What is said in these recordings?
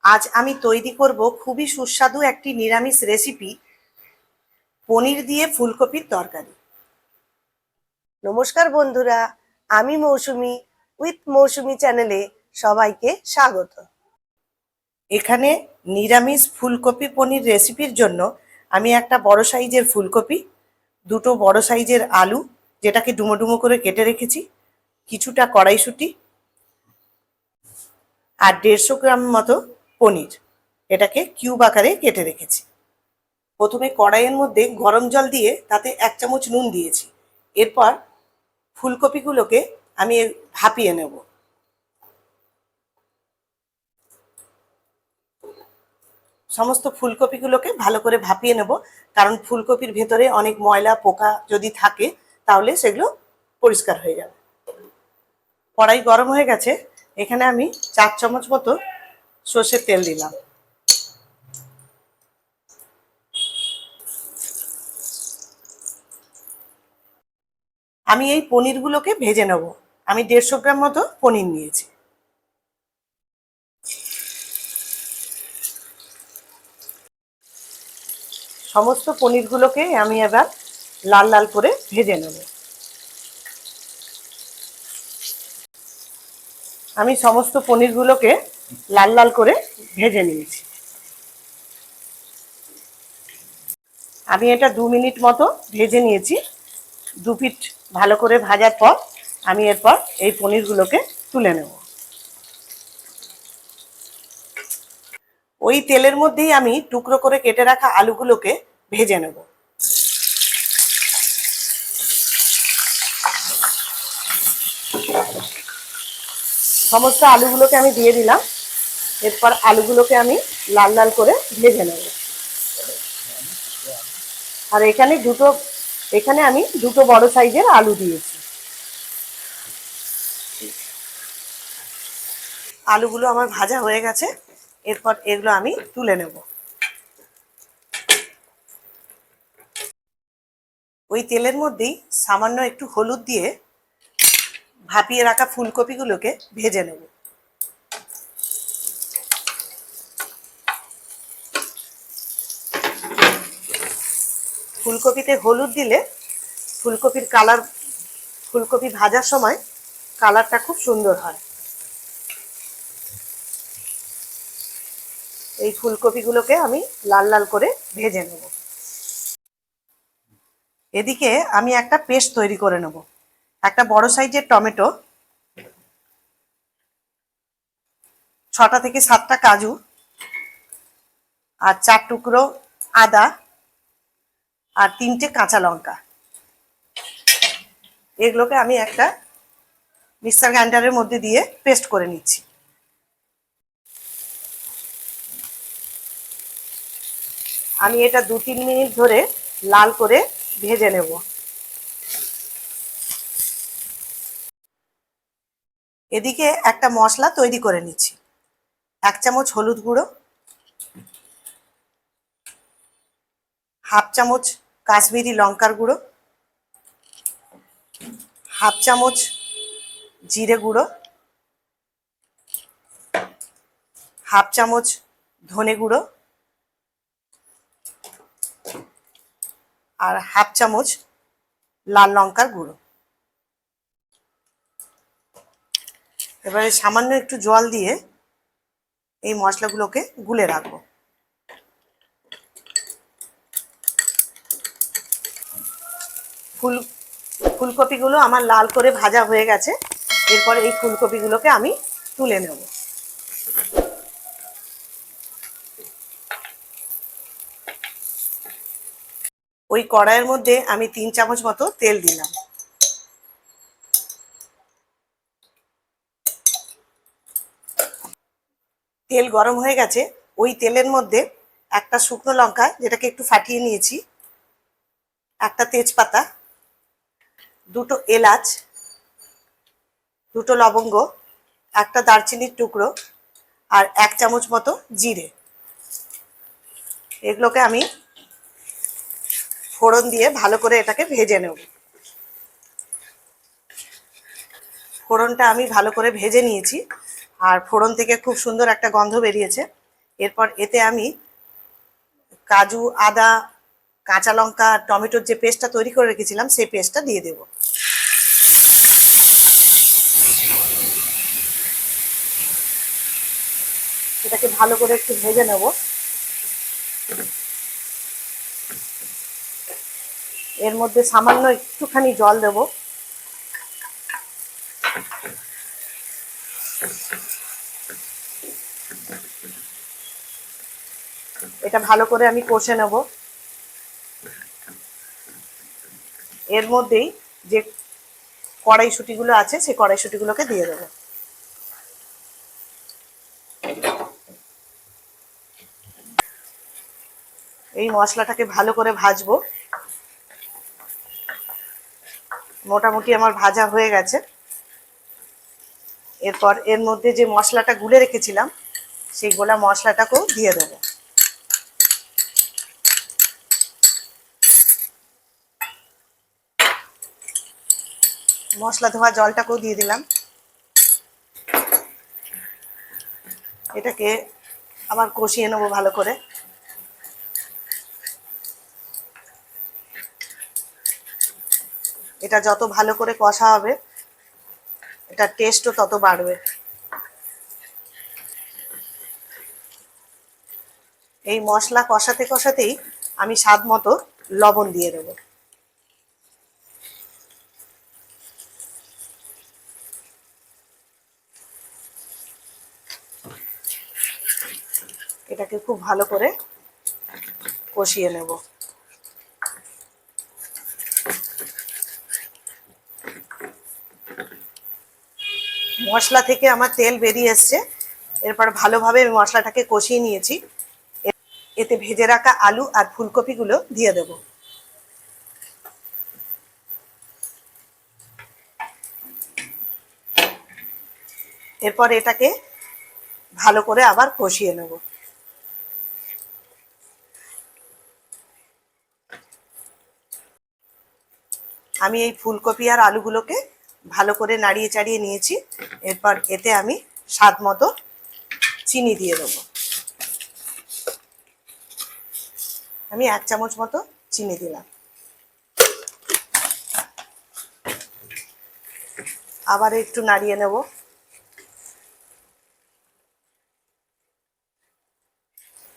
আজ আমি তৈরি করব খুবই সুস্বাদু একটি নিরামিষ রেসিপি, পনির দিয়ে ফুলকপির তরকারি। নমস্কার বন্ধুরা, আমি মৌসুমি উইথ মৌসুমি চ্যানেলে সবাইকে স্বাগত। এখানে নিরামিষ ফুলকপি পনির রেসিপির জন্য আমি একটা বড় সাইজের ফুলকপি, দুটো বড় সাইজের আলু যেটাকে ডুমো ডুমো করে কেটে রেখেছি, কিছুটা কড়াইশুঁটি আর 150 গ্রাম মতো পনির, এটাকে কিউব আকারে কেটে রেখেছি। প্রথমে কড়াইয়ের মধ্যে গরম জল দিয়ে তাতে 1 চামচ নুন দিয়েছি। এরপর ফুলকপিগুলোকে আমি ভাপিয়ে নেব। সমস্ত ফুলকপিগুলোকে ভালো করে ভাপিয়ে নেব, কারণ ফুলকপির ভেতরে অনেক ময়লা পোকা যদি থাকে তাহলে সেগুলো পরিষ্কার হয়ে যাবে। কড়াই গরম হয়ে গেছে, এখানে আমি 4 চামচ মতো সর্ষের তেল দিলাম। আমি এই পনিরগুলোকে ভেজে নেব। আমি 150 গ্রাম মতো পনির নিয়েছি। সমস্ত পনিরগুলোকে আমি এবার লাল লাল করে ভেজে নেব। আমি সমস্ত পনিরগুলোকে লাল লাল করে ভেজে নিয়েছি। আমি এটা 2 মিনিট মতো ভেজে নিয়েছি। 2 পিঠ ভালো করে ভাজার পর আমি এরপর এই পনিরগুলোকে তুলে নেব। ওই তেলের মধ্যেই আমি টুকরো করে কেটে রাখা আলুগুলোকে ভেজে নেব। সমস্ত আলুগুলোকে আমি দিয়ে দিলাম। এরপর আলুগুলোকে আমি লাল লাল করে ভেজে নেব। আর এখানে আমি দুটো বড় সাইজের আলু দিয়েছি। আলুগুলো আমার ভাজা হয়ে গেছে, এরপর এগুলো আমি তুলে নেব। ওই তেলের মধ্যেই সামান্য একটু হলুদ দিয়ে ভাপিয়ে রাখা ফুলকপিগুলোকে ভেজে নেব। ফুলকপিতে হলুদ দিলে ফুলকপি ভাজার সময় কালারটা খুব সুন্দর হয়। এই ফুলকপিগুলোকে আমি লাল লাল করে ভেজে নেব। এদিকে আমি একটা পেস্ট তৈরি করে নেব। একটা বড় সাইজের টমেটো, 6টা থেকে 7টা কাজু আর 4 টুকরো আদা আর 3টে কাঁচা লঙ্কা, এগুলোকে আমি একটা মিক্সার গ্রাইন্ডারের মধ্যে দিয়ে পেস্ট করে নিচ্ছি। আমি এটা 2-3 মিনিট ধরে লাল করে ভেজে নেব। এদিকে একটা মশলা তৈরি করে নিচ্ছি। 1 চামচ হলুদ গুঁড়ো, 1/2 চামচ কাশ্মীরি লঙ্কার গুঁড়ো, 1/2 চামচ জিরে গুঁড়ো, 1/2 চামচ ধনে গুঁড়ো আর 1/2 চামচ লাল লঙ্কার গুঁড়ো। এবারে সামান্য একটু জল দিয়ে এই মশলাগুলোকে গুলে রাখবো। ফুলকপিগুলো আমার লাল করে ভাজা হয়ে গেছে। এরপরে এই ফুলকপিগুলোকে আমি তুলে নেব। ওই কড়াইয়ের মধ্যে আমি 3 চামচ মতো তেল দিলাম। তেল গরম হয়ে গেছে, ওই তেলের মধ্যে একটা শুকনো লঙ্কা যেটাকে একটু ফাটিয়ে নিয়েছি, একটা তেজপাতা, দুটো এলাচ, দুটো লবঙ্গ, একটা দারচিনির টুকরো আর 1 চামচ মতো জিরে, এগুলোকে আমি ফোড়ন দিয়ে ভালো করে এটাকে ভেজে নেব। ফোড়নটা আমি ভালো করে ভেজে নিয়েছি আর ফোড়ন থেকে খুব সুন্দর একটা গন্ধ বেরিয়েছে। এরপর এতে আমি কাজু, আদা, কাঁচা লঙ্কা, টমেটোর যে পেস্টটা তৈরি করে রেখেছিলাম সেই পেস্টটা দিয়ে দেব। এটাকে ভালো করে একটু ভেজে নেব। এর মধ্যে সামান্য একটুখানি জল দেব। এটা ভালো করে আমি কষে নেব। এর মধ্যেই যে কড়াইশুঁটিগুলো আছে সেই কড়াইশুঁটিগুলোকে দিয়ে দেবো। এই মশলাটাকে ভালো করে ভাজবো। মোটামুটি আমার ভাজা হয়ে গেছে। এরপর এর মধ্যে যে মশলাটা গুলে রেখেছিলাম সেই গোলা মশলাটাকেও দিয়ে দেবো। মশলা ধোয়া জলটাকেও দিয়ে দিলাম। এটাকে আবার কষিয়ে নেবো ভালো করে। এটা যত ভালো করে কষা হবে এটার টেস্টও তত বাড়বে। এই মশলা কষাতে কষাতেই আমি স্বাদ মতো লবণ দিয়ে দেবো। এটাকে খুব ভালো করে কষিয়ে নেব। মশলা থেকে আমার তেল বেরিয়ে এসছে। এরপর ভালোভাবে আমি মশলাটাকে কষিয়ে নিয়েছি। এতে ভেজে রাখা আলু আর ফুলকপিগুলো দিয়ে দেব। এরপর এটাকে ভালো করে আবার কষিয়ে নেব। আমি এই ফুলকপি আর আলুগুলোকে ভালো করে নাড়িয়ে চাড়িয়ে নিয়েছি। এরপর এতে আমি স্বাদ মতো চিনি দিয়ে দেবো। আমি 1 চামচ মতো চিনি দিলাম। আবার একটু নাড়িয়ে নেব।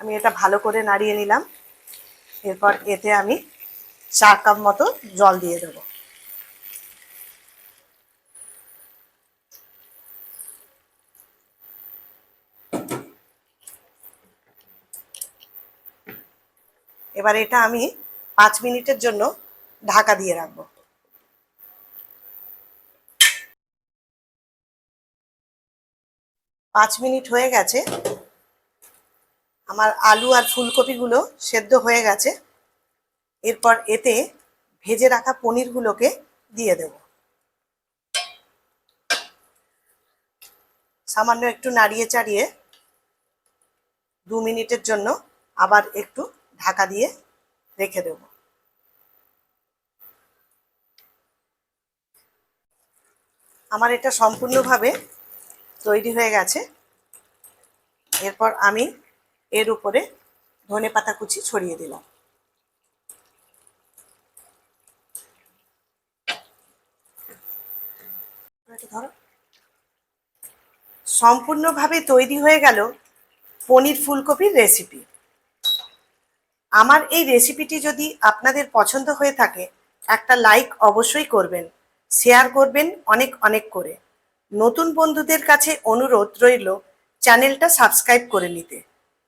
আমি এটা ভালো করে নাড়িয়ে নিলাম। এরপর এতে আমি 4 কাপ মতো জল দিয়ে দেবো। এবার এটা আমি 5 মিনিটের জন্য ঢাকা দিয়ে রাখবো। 5 মিনিট হয়ে গেছে। আমার আলু আর ফুলকপিগুলো সেদ্ধ হয়ে গেছে। এরপর এতে ভেজে রাখা পনিরগুলোকে দিয়ে দেব। সামান্য একটু নাড়িয়ে চাড়িয়ে 2 মিনিটের জন্য আবার একটু ঢাকা দিয়ে রেখে দেব। আমার এটা সম্পূর্ণভাবে তৈরি হয়ে গেছে। এরপর আমি এর উপরে ধনেপাতা কুচি ছড়িয়ে দিলাম। সম্পূর্ণভাবে তৈরি হয়ে গেল পনির ফুলকপির রেসিপি। আমার এই রেসিপিটি যদি আপনাদের পছন্দ হয়ে থাকে একটা লাইক অবশ্যই করবেন, শেয়ার করবেন অনেক অনেক করে। নতুন বন্ধুদের কাছে অনুরোধ রইল চ্যানেলটা সাবস্ক্রাইব করে নিতে।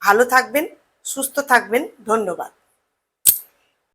ভালো থাকবেন, সুস্থ থাকবেন। ধন্যবাদ।